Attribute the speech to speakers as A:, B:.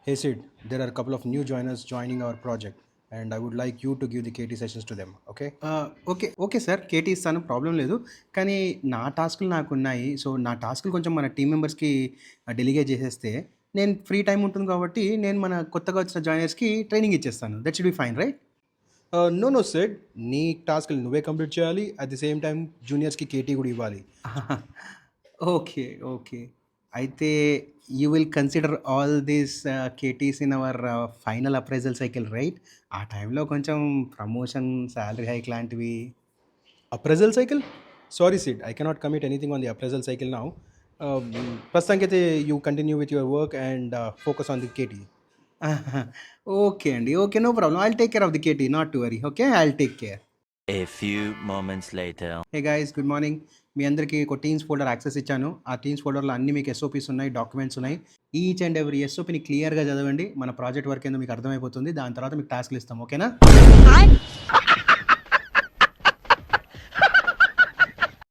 A: Hey Sid, there are a couple of new joiners joining our project, and I would like you to give the KT sessions to them, okay?
B: Okay sir KT ఇస్తాను problem లేదు. కానీ నా టాస్కులు నాకున్నాయి. So, నా టాస్కులు కొంచెం మన team మెంబర్స్‌కి డెలిగేట్ చేసేస్తే, నేను ఫ్రీ టైమ్ ఉంటుంది కాబట్టి, నేను మన కొత్తగా వచ్చిన జాయినర్స్‌కి ట్రైనింగ్ ఇచ్చేస్తాను. That should be fine right?
A: No, Sid, నీ టాస్క్లు నువ్వే కంప్లీట్ చేయాలి. అట్ ది సేమ్ టైం జూనియర్స్కి కేటీ కూడా ఇవ్వాలి.
B: ఓకే. ఓకే. అయితే you will consider all these KTs in our final appraisal cycle right? ఆ టైంలో కొంచెం ప్రమోషన్, సాలరీ హైక్ లాంటివి.
A: Appraisal cycle? Sorry Sid, I cannot commit anything on the appraisal cycle now. ప్రస్తుతానికైతే you continue with your work and focus on the KT.
B: Okay అండి. Okay. No problem. I'll take care of the KT. Not to worry. Okay. I'll take care.
C: A few moments later.
B: Hey guys, good morning. మీ అందరికీ ఒక teams folder access ఇచ్చాను. ఆ teams ఫోల్డర్లో అన్ని మీకు SOPs ఉన్నాయి, documents ఉన్నాయి. ఈచ్ అండ్ ఎవ్రీ ఎస్ఓపీని క్లియర్గా చదవండి. మన ప్రాజెక్ట్ వర్క్ ఏందో మీకు అర్థమైపోతుంది. దాని తర్వాత మీకు టాస్క్లు ఇస్తాం. ఓకేనా?